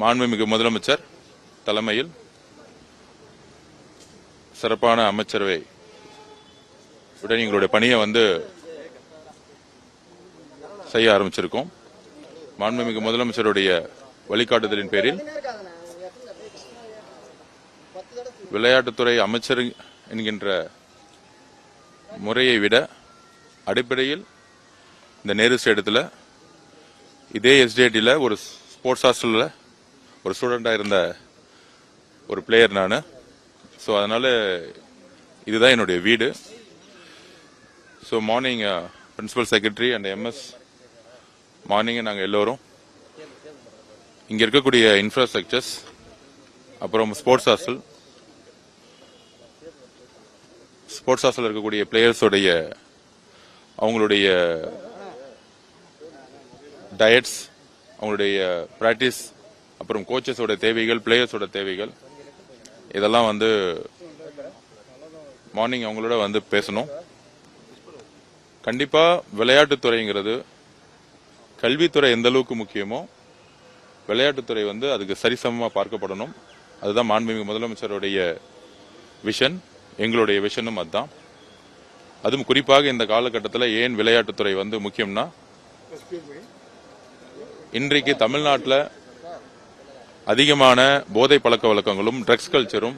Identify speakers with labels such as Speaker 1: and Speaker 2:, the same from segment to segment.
Speaker 1: மாண்புமிகு முதலமைச்சர் தலைமையில் சிறப்பான அமைச்சரவை உடன் எங்களுடைய பணியை செய்ய ஆரம்பிச்சிருக்கோம். மாண்புமிகு முதலமைச்சருடைய வழிகாட்டுதலின் பேரில் விளையாட்டுத்துறை அமைச்சர் என்கின்ற முறையை விட அடிப்படையில் இந்த நேரு ஸ்டேடியத்தில் இதே எஸ்டிஐடியில் ஒரு ஸ்போர்ட்ஸ் ஹாஸ்டலில் ஒரு ஸ்டூடெண்டாக இருந்த ஒரு பிளேயர் நான். ஸோ அதனால் இதுதான் என்னுடைய வீடு. So morning principal secretary and MS morning நாங்கள் எல்லோரும் இங்கே இருக்கக்கூடிய இன்ஃப்ராஸ்ட்ரக்சர்ஸ், அப்புறம் ஸ்போர்ட்ஸ் ஹாஸ்டல் இருக்கக்கூடிய பிளேயர்ஸோடைய அவங்களுடைய டயட்ஸ், அவங்களுடைய பிராக்டிஸ், அப்புறம் கோச்சஸோட தேவைகள், பிளேயர்ஸோட தேவைகள், இதெல்லாம் மார்னிங் அவங்களோட பேசணும். கண்டிப்பா விளையாட்டுத்துறைங்கிறது கல்வித்துறை எந்த அளவுக்கு முக்கியமோ விளையாட்டுத்துறை அதுக்கு சரிசமமா பார்க்கப்படணும். அதுதான் மாண்புமிகு முதலமைச்சருடைய விஷன், எங்களுடைய விஷனும் அதுதான். அதுவும் குறிப்பாக இந்த காலகட்டத்தில் ஏன் விளையாட்டுத்துறை முக்கியம்னா, இன்றைக்கு தமிழ்நாட்டில் அதிகமான போதை பழக்க வழக்கங்களும் ட்ரக்ஸ் கல்ச்சரும்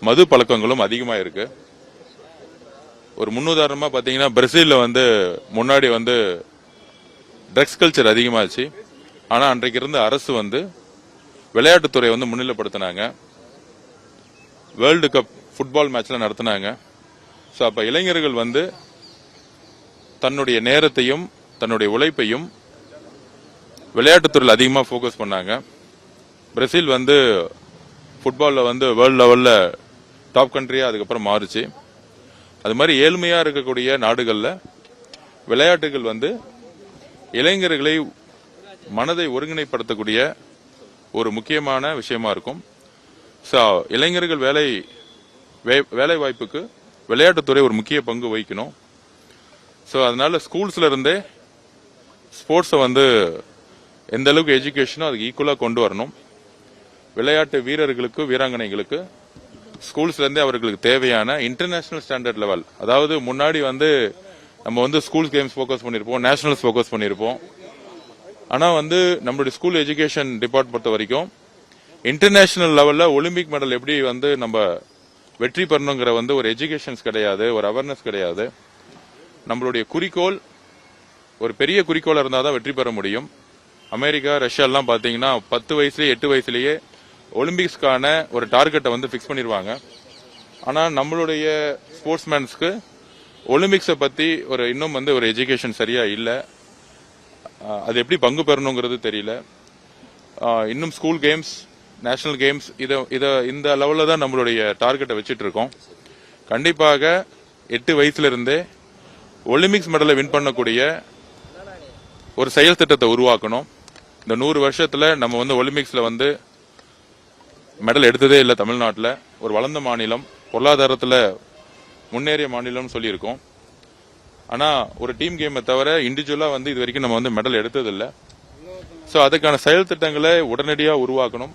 Speaker 1: மது பழக்கங்களும் அதிகமாக இருக்கு. ஒரு முன்னுதாரணமா பாத்தீங்கன்னா பிரேசில்ல முன்னாடி ட்ரக்ஸ் கல்ச்சர் அதிகமாச்சு. ஆனா அன்றைக்கு இருந்த அரசு விளையாட்டுத்துறை முன்னிலைப்படுத்தினாங்க. வேர்ல்டு கப் ஃபுட்பால் மேட்ச்ல நடத்தினாங்க. ஸோ அப்ப இளைஞர்கள் தன்னுடைய நேரத்தையும் தன்னுடைய உழைப்பையும் விளையாட்டுத்துறையில் அதிகமாக ஃபோக்கஸ் பண்ணாங்க. பிரேசில் ஃபுட்பாலில் வேர்ல்டு லெவலில் டாப் கண்ட்ரியா அதுக்கப்புறம் மாறுச்சு. அது மாதிரி ஏழ்மையா இருக்கக்கூடிய நாடுகளில் விளையாட்டுகள் இளைஞர்களை மனதை ஒருங்கிணைப்படுத்தக்கூடிய ஒரு முக்கியமான விஷயமா இருக்கும். ஸோ இளைஞர்கள் வேலை வாய்ப்புக்கு விளையாட்டுத்துறை ஒரு முக்கிய பங்கு வகிக்கணும். ஸோ அதனால ஸ்கூல்ஸ்ல இருந்தே ஸ்போர்ட்ஸை எந்த அளவுக்கு எஜுகேஷனோ அதுக்கு ஈக்குவலா கொண்டு வரணும். விளையாட்டு வீரர்களுக்கு வீராங்கனைகளுக்கு ஸ்கூல்ஸ்ல இருந்தே அவர்களுக்கு தேவையான இன்டர்நேஷனல் ஸ்டாண்டர்ட் லெவல், அதாவது முன்னாடி நம்ம ஸ்கூல் கேம்ஸ் ஃபோக்கஸ் பண்ணிருப்போம், நேஷனல்ஸ் ஃபோக்கஸ் பண்ணிருப்போம். ஆனா நம்மளுடைய ஸ்கூல் எஜுகேஷன் டிபார்ட்மெண்ட் பொறுத்த வரைக்கும் இன்டர்நேஷனல் லெவல்ல ஒலிம்பிக் மெடல் எப்படி நம்ம வெற்றி பெறணுங்கிற ஒரு எஜுகேஷன்ஸ் கிடையாது, ஒரு அவேர்னஸ் கிடையாது. நம்மளுடைய குறிக்கோள் ஒரு பெரிய குறிக்கோளா இருந்தாதான் வெற்றி பெற முடியும். அமெரிக்கா, ரஷ்யா எல்லாம் பாத்தீங்கன்னா 10 வயசுலயே 8 வயசுலயே ஒலிம்பிக்ஸ்க்கான ஒரு டார்கெட்டை பிக்ஸ் பண்ணிருவாங்க. ஆனா நம்மளுடைய ஸ்போர்ட்ஸ்மேன்ஸ்க்கு ஒலிம்பிக்ஸை பத்தி இன்னும் ஒரு எஜுகேஷன் சரியா இல்ல. அது எப்படி பங்கு பெறணுங்கிறது தெரியல. இன்னும் ஸ்கூல் கேம்ஸ், நேஷனல் கேம்ஸ் இந்த லெவல்ல தான் நம்மளுடைய டார்கெட்டை வச்சிட்டு இருக்கோம். கண்டிப்பாக 8 வயசுல இருந்தே ஒலிம்பிக்ஸ் மெடலை வின் பண்ணக்கூடிய ஒரு செயல் திட்டத்தை உருவாக்கணும். இந்த 100 வருஷத்துல நம்ம ஒலிம்பிக்ஸ்ல மெடல் எடுத்ததே இல்லை. தமிழ்நாட்டில் ஒரு வளர்ந்த மாநிலம், பொருளாதாரத்தில் முன்னேறிய மாநிலம் சொல்லியிருக்கோம். ஆனா ஒரு டீம் கேமை தவிர இண்டிவிஜுவலா இது வரைக்கும் நம்ம மெடல் எடுத்ததில்லை. ஸோ அதுக்கான செயல் திட்டங்களை உடனடியாக உருவாக்கணும்.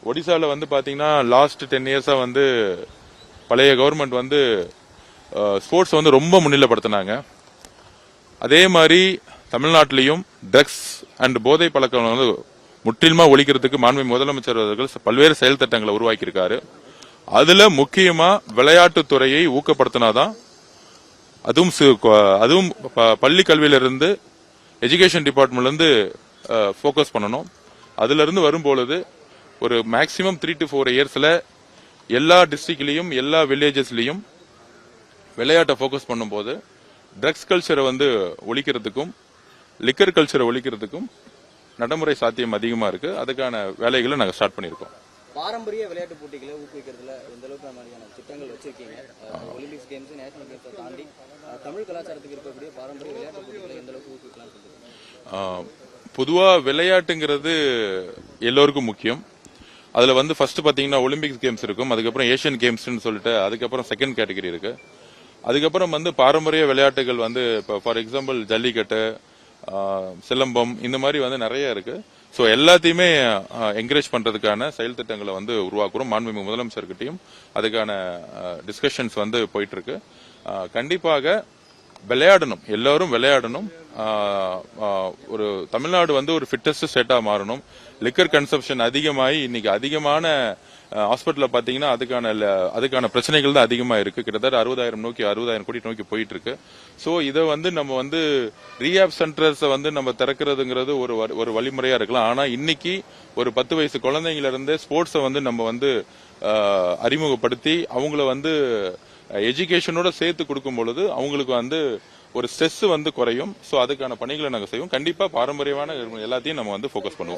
Speaker 1: ஒடிசால பாத்தீங்கன்னா லாஸ்ட் 10 இயர்ஸா பழைய கவர்மெண்ட் ஸ்போர்ட்ஸ் ரொம்ப முன்னிலைப்படுத்தினாங்க. அதே மாதிரி தமிழ்நாட்டிலையும் ட்ரக்ஸ் அண்ட் போதை பழக்கம் முற்றிலுமா ஒழிக்கிறதுக்கு மாண்புமிகு முதலமைச்சர் அவர்கள் பல்வேறு செயல் திட்டங்களை உருவாக்கியிருக்காரு. அதுல முக்கியமா விளையாட்டுத்துறையை ஊக்கப்படுத்தினாதான், அதுவும் பள்ளி கல்வியிலிருந்து எஜுகேஷன் டிபார்ட்மெண்ட்ல இருந்து போக்கஸ் பண்ணணும். அதுல இருந்து வரும்பொழுது ஒரு மேக்சிமம் 3 to 4 இயர்ஸ்ல எல்லா டிஸ்ட்ரிக்ட்லயும் எல்லா வில்லேஜஸ்லயும் விளையாட்டை போக்கஸ் பண்ணும்போது ட்ரக்ஸ் கல்ச்சரை ஒழிக்கிறதுக்கும் லிக்கர் கல்ச்சரை ஒழிக்கிறதுக்கும் நடைமுறை சாத்தியம் அதிகமா இருக்கு. அதுக்கான வேலைகளை நாங்க ஸ்டார்ட் பண்ணிருக்கோம்.
Speaker 2: பாரம்பரிய விளையாட்டு போட்டிகளை ஊக்குவிக்கிறதுல எந்த அளவுக்கு மாதிரியான திட்டங்கள் வச்சிருக்கீங்க? ஒலிம்பிக்ஸ் கேம்ஸ், நேஷனல் கேம்ஸை தாண்டி தமிழ் கலாச்சாரத்துக்கு இருக்கக்கூடிய பாரம்பரிய விளையாட்டு போட்டிகளை எந்த அளவுக்கு ஊக்குவிக்கலாம்?
Speaker 1: பொதுவா விளையாட்டுங்கிறது எல்லோருக்கும் முக்கியம். அதுல ஃபர்ஸ்ட் பாத்தீங்கன்னா ஒலிம்பிக்ஸ் கேம்ஸ் இருக்கும், அதுக்கப்புறம் ஏசியன் கேம்ஸ்னு சொல்லிட்டு அதுக்கப்புறம் செகண்ட் கேட்டகரி இருக்கு. அதுக்கப்புறம் பாரம்பரிய விளையாட்டுகள் இப்போ ஃபார் எக்ஸாம்பிள் ஜல்லிக்கட்டு, சிலம்பம், இந்த மாதிரி நிறைய இருக்கு. ஸோ எல்லாத்தையுமே என்கரேஜ் பண்றதுக்கான செயல் திட்டங்களை வந்து உருவாக்குறோம். மாண்புமிகு முதலமைச்சர்கிட்டையும் அதுக்கான டிஸ்கஷன்ஸ் வந்து போயிட்டு இருக்கு. கண்டிப்பாக விளையாடணும், எல்லாரும் விளையாடணும். ஒரு தமிழ்நாடு வந்து ஒரு ஃபிட்டஸ்ட் ஸ்டேட்டா மாறணும். லிக்கர் கன்சப்ஷன் அதிகமாகி இன்னைக்கு அதிகமான ஹாஸ்பிட்டல்ல பாத்தீங்கன்னா அதுக்கான பிரச்சனைகள் தான் அதிகமா இருக்கு. கிட்டத்தட்ட 60,000 கோடி நோக்கி போயிட்டு இருக்கு. சோ இதை வந்து நம்ம வந்து ரீஹாப் சென்டர்ஸ் வந்து நம்ம திறக்கிறதுங்கிறது ஒரு வழிமுறையா இருக்கலாம். ஆனா இன்னைக்கு ஒரு 10 வயசு குழந்தைங்கள இருந்தே ஸ்போர்ட்ஸை வந்து நம்ம வந்து அறிமுகப்படுத்தி அவங்கள வந்து எஜுகேஷனோட சேர்த்து கொடுக்கும் பொழுது அவங்களுக்கு வந்து ஒரு ஸ்ட்ரெஸ் வந்து குறையும். சோ அதுக்கான பணிகளை நாங்க செய்வோம். கண்டிப்பா பாரம்பரியமான எல்லாத்தையும் நம்ம வந்து போக்கஸ் பண்ணுவோம்.